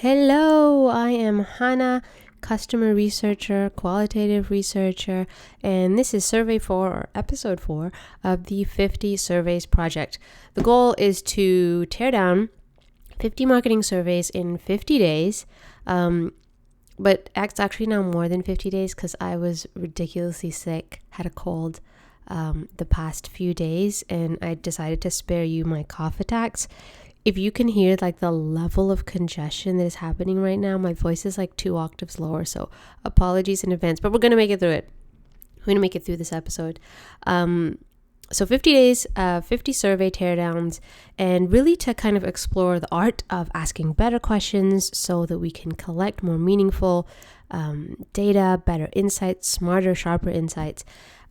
Hello, I am Hannah, customer researcher, qualitative researcher, and this is survey 4 or episode 4 of the 50 surveys project. The goal is to tear down 50 marketing surveys in 50 days, but it's actually now more than 50 days because I was ridiculously sick, had a cold the past few days, and I decided to spare you my cough attacks. If you can hear like the level of congestion that is happening right now, my voice is like 2 octaves lower, so apologies in advance, but we're going to make it through it. We're going to make it through this episode. So 50 days, 50 survey teardowns, and really to kind of explore the art of asking better questions so that we can collect more meaningful data, better insights, smarter, sharper insights.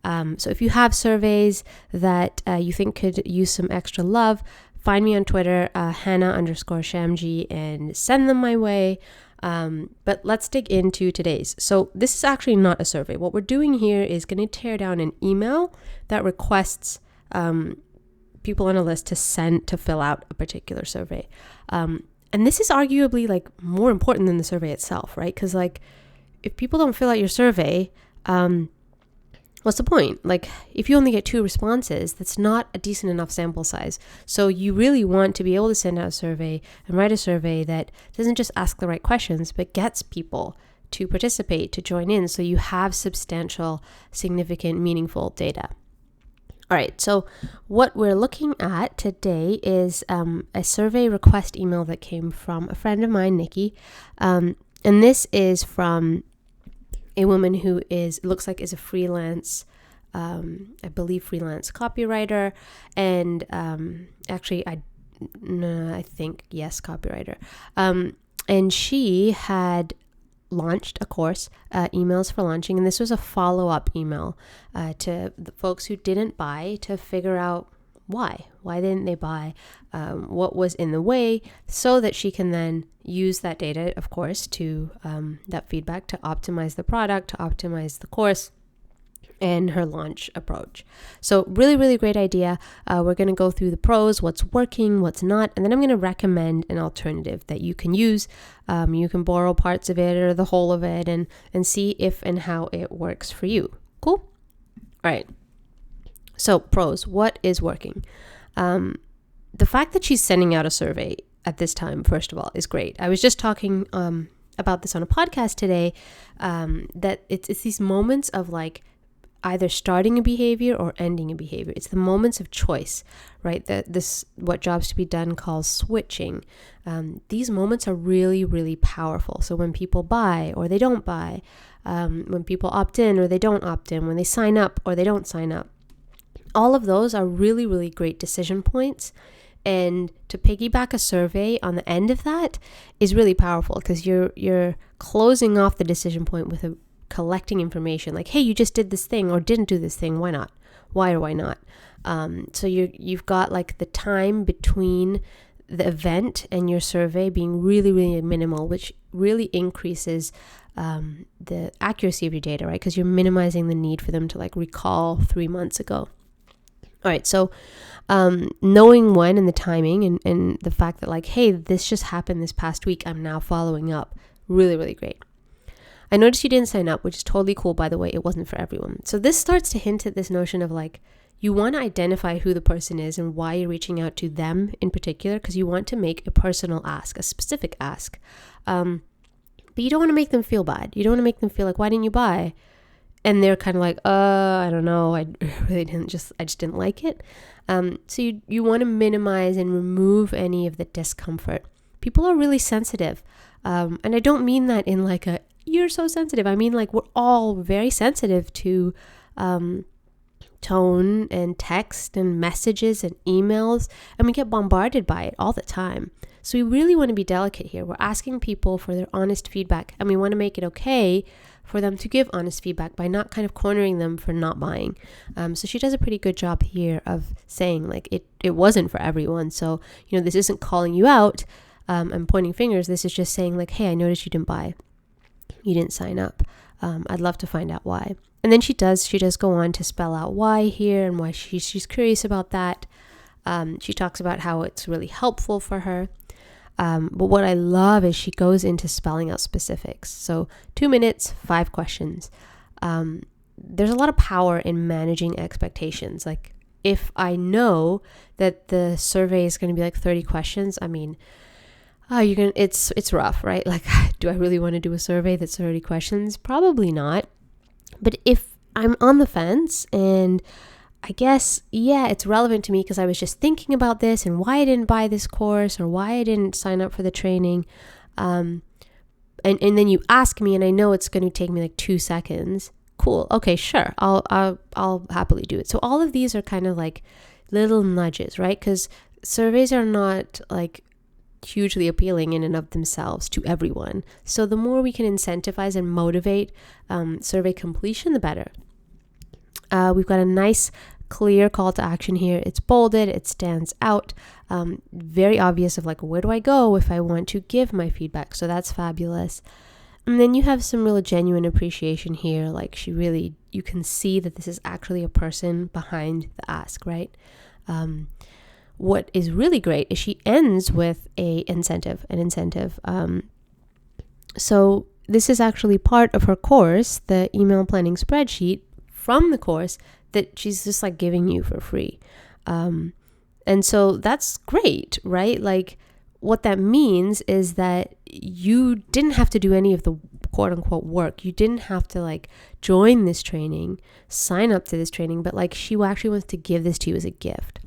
So if you have surveys that you think could use some extra love, find me on Twitter, Hannah_Shamji, and send them my way. But let's dig into today's. So this is actually not a survey. What we're doing here is going to tear down an email that requests people on a list to fill out a particular survey. And this is arguably like more important than the survey itself, right? Because like if people don't fill out your survey, what's the point? Like if you only get 2 responses, that's not a decent enough sample size. So you really want to be able to send out a survey and write a survey that doesn't just ask the right questions, but gets people to participate, to join in. So you have substantial, significant, meaningful data. All right. So what we're looking at today is a survey request email that came from a friend of mine, Nikki. And this is from a woman who looks like is a freelance, I believe freelance copywriter, and actually I think yes, copywriter. And she had launched a course, emails for launching, and this was a follow-up email to the folks who didn't buy to figure out why didn't they buy, what was in the way, so that she can then use that data, of course, to that feedback to optimize the product, to optimize the course and her launch approach. So really, really great idea. We're going to go through the pros, what's working, what's not, and then I'm going to recommend an alternative that you can use. You can borrow parts of it or the whole of it and see if and how it works for you. Cool? All right. So pros, what is working? The fact that she's sending out a survey at this time, first of all, is great. I was just talking about this on a podcast today, that it's these moments of like either starting a behavior or ending a behavior. It's the moments of choice, right? This what Jobs to be Done calls switching. These moments are really, really powerful. So when people buy or they don't buy, when people opt in or they don't opt in, when they sign up or they don't sign up, all of those are really, really great decision points. And to piggyback a survey on the end of that is really powerful because you're closing off the decision point with collecting information like, hey, you just did this thing or didn't do this thing. Why not? Why or why not? So you've got like the time between the event and your survey being really, really minimal, which really increases the accuracy of your data, right? Because you're minimizing the need for them to like recall 3 months ago. All right, so knowing when and the timing and the fact that like, hey, this just happened this past week, I'm now following up. Really, really great. I noticed you didn't sign up, which is totally cool, by the way. It wasn't for everyone. So this starts to hint at this notion of like, you want to identify who the person is and why you're reaching out to them in particular, because you want to make a personal ask, a specific ask. But you don't want to make them feel bad. You don't want to make them feel like, why didn't you buy? And they're kind of like, I don't know. I just didn't like it. So you want to minimize and remove any of the discomfort. People are really sensitive. And I don't mean that in like you're so sensitive. I mean, like we're all very sensitive to tone and text and messages and emails, and we get bombarded by it all the time. So we really want to be delicate here. We're asking people for their honest feedback, and we want to make it okay for them to give honest feedback by not kind of cornering them for not buying. So she does a pretty good job here of saying like it wasn't for everyone. So, this isn't calling you out and pointing fingers. This is just saying like, hey, I noticed you didn't buy. You didn't sign up. I'd love to find out why. And then she does go on to spell out why here and why she's curious about that. She talks about how it's really helpful for her. But what I love is she goes into spelling out specifics. So 2 minutes, 5 questions. There's a lot of power in managing expectations. Like if I know that the survey is going to be like 30 questions, I mean, it's rough, right? Like, do I really want to do a survey that's 30 questions? Probably not. But if I'm on the fence and I guess, yeah, it's relevant to me because I was just thinking about this and why I didn't buy this course or why I didn't sign up for the training. And then you ask me and I know it's going to take me like 2 seconds. Cool. Okay, sure. I'll happily do it. So all of these are kind of like little nudges, right? Because surveys are not like hugely appealing in and of themselves to everyone. So the more we can incentivize and motivate survey completion, the better. We've got a nice clear call to action here. It's bolded, it stands out, very obvious of like, where do I go if I want to give my feedback? So that's fabulous. And then you have some real genuine appreciation here. Like you can see that this is actually a person behind the ask, right? What is really great is she ends with an incentive. So this is actually part of her course, the email planning spreadsheet from the course that she's just like giving you for free. And so that's great, right? Like what that means is that you didn't have to do any of the quote unquote work. You didn't have to like join this training, sign up to this training, but like she actually wants to give this to you as a gift.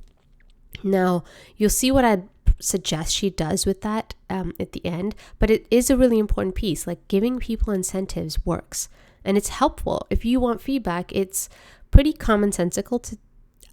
Now, you'll see what I'd suggest she does with that at the end, but it is a really important piece. Like giving people incentives works and it's helpful. If you want feedback, it's pretty commonsensical to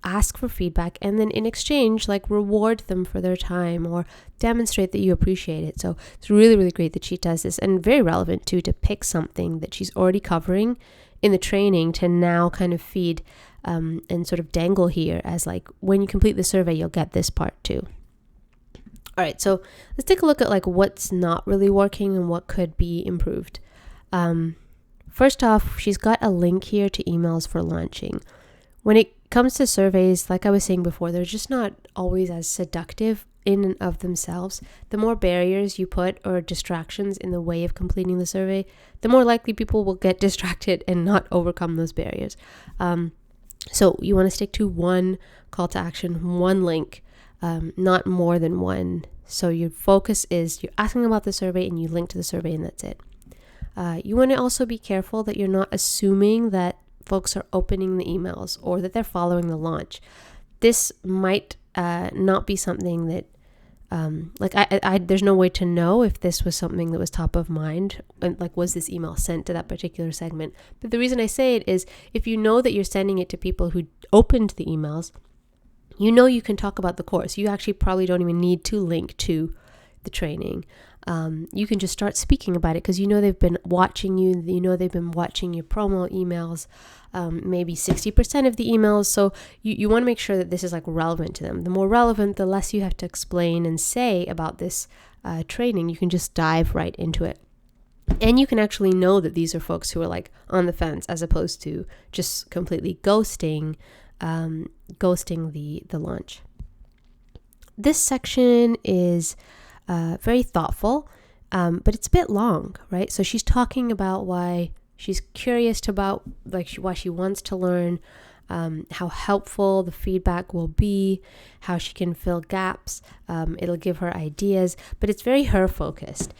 ask for feedback and then in exchange, like reward them for their time or demonstrate that you appreciate it. So it's really, really great that she does this and very relevant too to pick something that she's already covering in the training to now kind of feed and sort of dangle here as like, when you complete the survey, you'll get this part too. All right, so let's take a look at like what's not really working and what could be improved. First off, she's got a link here to emails for launching. When it comes to surveys, like I was saying before, they're just not always as seductive in and of themselves. The more barriers you put or distractions in the way of completing the survey, the more likely people will get distracted and not overcome those barriers. So you want to stick to one call to action, one link, not more than one. So your focus is you're asking about the survey and you link to the survey and that's it. You want to also be careful that you're not assuming that folks are opening the emails or that they're following the launch. This might not be something that there's no way to know if this was something that was top of mind and like was this email sent to that particular segment. But the reason I say it is if you know that you're sending it to people who opened the emails, you know you can talk about the course. You actually probably don't even need to link to the training. You can just start speaking about it because you know they've been watching you. You know they've been watching your promo emails, maybe 60% of the emails. So you want to make sure that this is like relevant to them. The more relevant, the less you have to explain and say about this training. You can just dive right into it. And you can actually know that these are folks who are like on the fence as opposed to just completely ghosting the launch. This section is very thoughtful, but it's a bit long, right? So she's talking about why she's curious about, like, why she wants to learn, how helpful the feedback will be, how she can fill gaps. It'll give her ideas, but it's very her focused,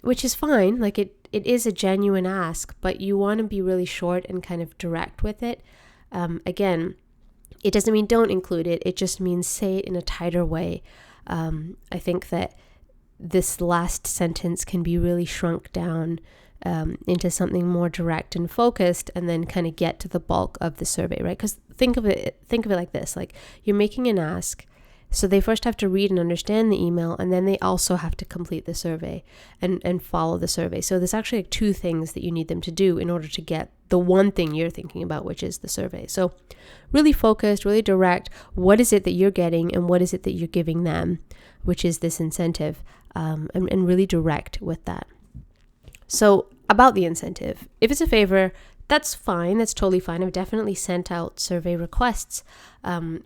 which is fine. Like it is a genuine ask, but you want to be really short and kind of direct with it. Again, it doesn't mean don't include it. It just means say it in a tighter way. I think that this last sentence can be really shrunk down into something more direct and focused, and then kind of get to the bulk of the survey, right? Because think of it like this: like you're making an ask, so they first have to read and understand the email, and then they also have to complete the survey and follow the survey. So there's actually like 2 things that you need them to do in order to get the one thing you're thinking about, which is the survey. So really focused, really direct. What is it that you're getting and what is it that you're giving them, which is this incentive, and really direct with that. So about the incentive, if it's a favor, that's fine. That's totally fine. I've definitely sent out survey requests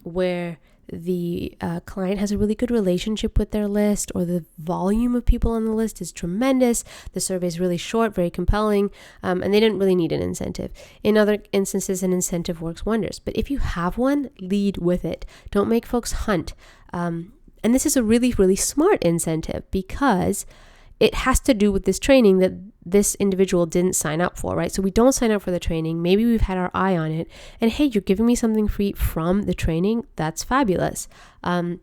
where the client has a really good relationship with their list, or the volume of people on the list is tremendous, the survey is really short, very compelling, and they didn't really need an incentive. In other instances, an incentive works wonders. But if you have one, lead with it. Don't make folks hunt. And this is a really, really smart incentive, because it has to do with this training that this individual didn't sign up for, right? So we don't sign up for the training. Maybe we've had our eye on it, and hey, you're giving me something free from the training. That's fabulous. So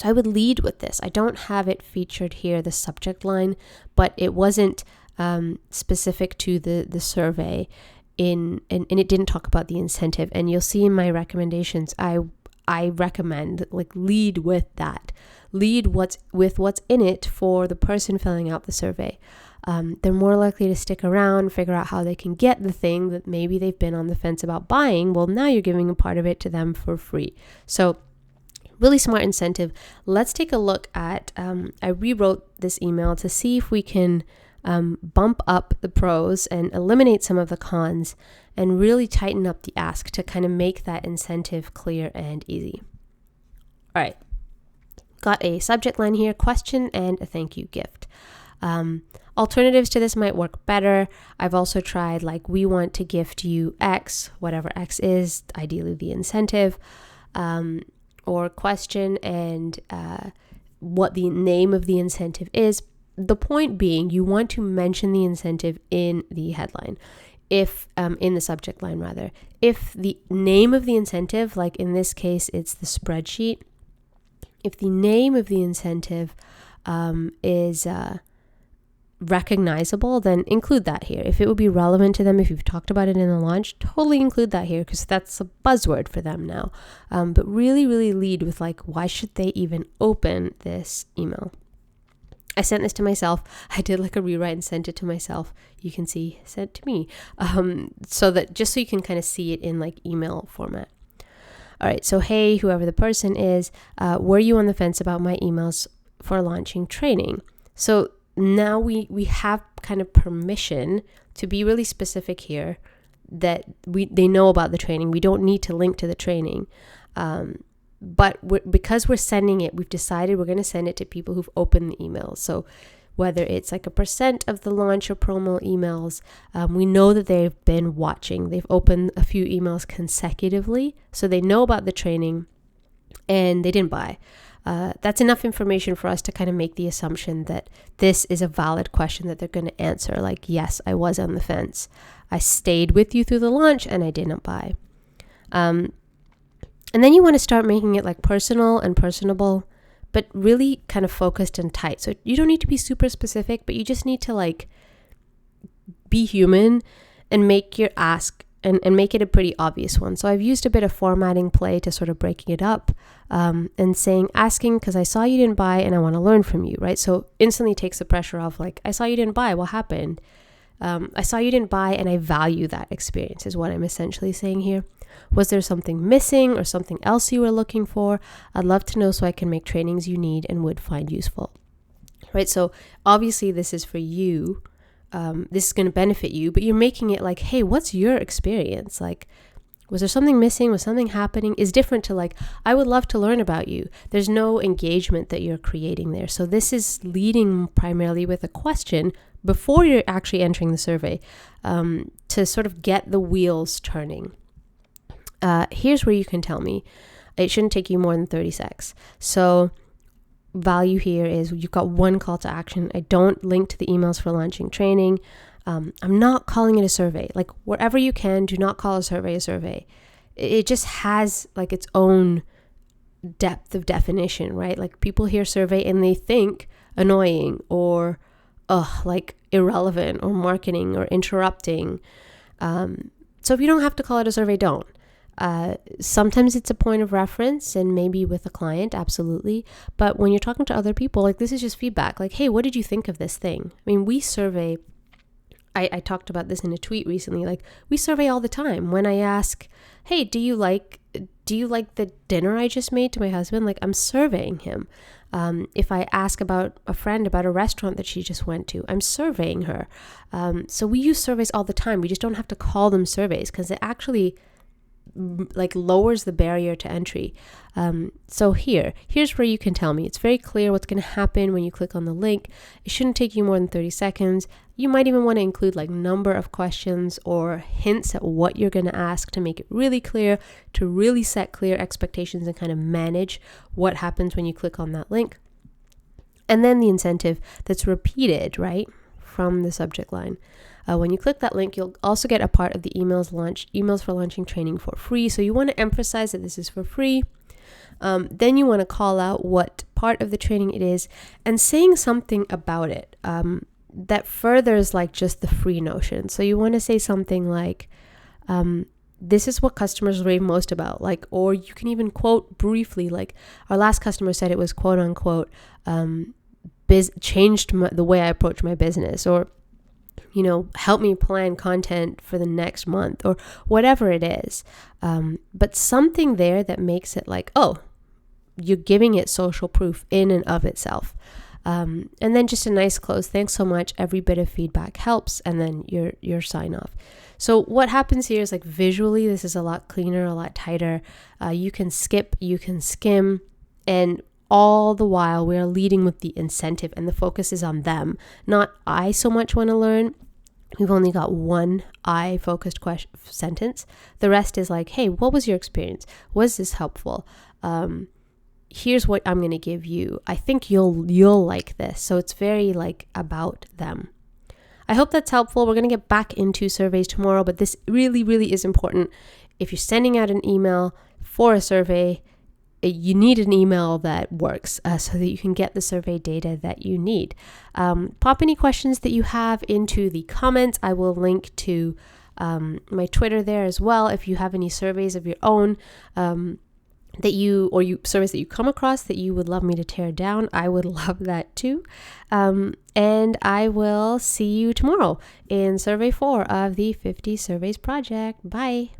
I would lead with this. I don't have it featured here, the subject line, but it wasn't specific to the survey and it didn't talk about the incentive. And you'll see in my recommendations, I recommend lead with that. Lead with what's in it for the person filling out the survey. They're more likely to stick around, figure out how they can get the thing that maybe they've been on the fence about buying. Well, now you're giving a part of it to them for free. So really smart incentive. Let's take a look at, I rewrote this email to see if we can bump up the pros and eliminate some of the cons, and really tighten up the ask to kind of make that incentive clear and easy. All right. Got a subject line here, question and a thank you gift. Alternatives to this might work better. I've also tried we want to gift you X, whatever X is, ideally the incentive, or question and what the name of the incentive is. The point being, you want to mention the incentive in the headline. If in the subject line rather, if the name of the incentive, like in this case, it's the spreadsheet, if the name of the incentive is recognizable, then include that here. If it would be relevant to them, if you've talked about it in the launch, totally include that here, because that's a buzzword for them now. But really, really lead with why should they even open this email? I sent this to myself. I did a rewrite and sent it to myself. You can see sent to me. So that just so you can kind of see it in email format. All right. So, hey, whoever the person is, were you on the fence about my emails for launching training? So now we have kind of permission to be really specific here, that they know about the training. We don't need to link to the training. But because we're sending it, we've decided we're going to send it to people who've opened the emails. So whether it's a percent of the launch or promo emails, we know that they've been watching. They've opened a few emails consecutively, so they know about the training and they didn't buy. That's enough information for us to kind of make the assumption that this is a valid question that they're going to answer. Yes, I was on the fence. I stayed with you through the launch and I didn't buy. And then you want to start making it personal and personable, but really kind of focused and tight. So you don't need to be super specific, but you just need to be human and make your ask and make it a pretty obvious one. So I've used a bit of formatting play to sort of breaking it up and asking because I saw you didn't buy and I want to learn from you, right? So instantly takes the pressure off I saw you didn't buy, what happened? I saw you didn't buy and I value that experience is what I'm essentially saying here. Was there something missing or something else you were looking for? I'd love to know so I can make trainings you need and would find useful. Right? So obviously this is for you. This is going to benefit you, but you're making it hey, what's your experience? Was there something missing? Was something happening? Is different to I would love to learn about you. There's no engagement that you're creating there. So this is leading primarily with a question before you're actually entering the survey to sort of get the wheels turning. Here's where you can tell me. It shouldn't take you more than 30 seconds. So value here is you've got one call to action. I don't link to the emails for launching training. I'm not calling it a survey. Wherever you can, do not call a survey. It just has its own depth of definition, right? People hear survey and they think annoying or irrelevant or marketing or interrupting. So if you don't have to call it a survey, don't. Sometimes it's a point of reference and maybe with a client, absolutely. But when you're talking to other people, this is just feedback. Hey, what did you think of this thing? I mean, we survey, I talked about this in a tweet recently, we survey all the time. When I ask, hey, do you like the dinner I just made to my husband? I'm surveying him. If I ask about a friend about a restaurant that she just went to, I'm surveying her. So we use surveys all the time. We just don't have to call them surveys because it actually like lowers the barrier to entry. So here's where you can tell me. It's very clear what's going to happen when you click on the link. It shouldn't take you more than 30 seconds. You might even want to include like number of questions or hints at what you're going to ask to make it really clear, to really set clear expectations and kind of manage what happens when you click on that link. And then the incentive that's repeated, right, from the subject line. When you click that link, you'll also get a part of the emails for launching training for free. So you want to emphasize that this is for free. Then you want to call out what part of the training it is and saying something about it that furthers like just the free notion. So you want to say something like, this is what customers rave most about, like, or you can even quote briefly, like our last customer said it was quote unquote, changed the way I approach my business, or, you know, help me plan content for the next month, or whatever it is. But something there that makes it like, oh, you're giving it social proof in and of itself. And then just a nice close, thanks so much, every bit of feedback helps, and then your sign off. So what happens here is like visually, this is a lot cleaner, a lot tighter. You can skip, you can skim, and all the while we're leading with the incentive, and the focus is on them, not I so much want to learn. We've only got one I focused sentence. The rest is like, hey, what was your experience? Was this helpful? Here's what I'm going to give you. I think you'll like this. So it's very like about them. I hope that's helpful. We're going to get back into surveys tomorrow, but this really, really is important. If you're sending out an email for a survey, you need an email that works so that you can get the survey data that you need. Pop any questions that you have into the comments. I will link to my Twitter there as well. If you have any surveys of your own surveys that you come across that you would love me to tear down, I would love that too. And I will see you tomorrow in survey 4 of the 50 surveys project. Bye.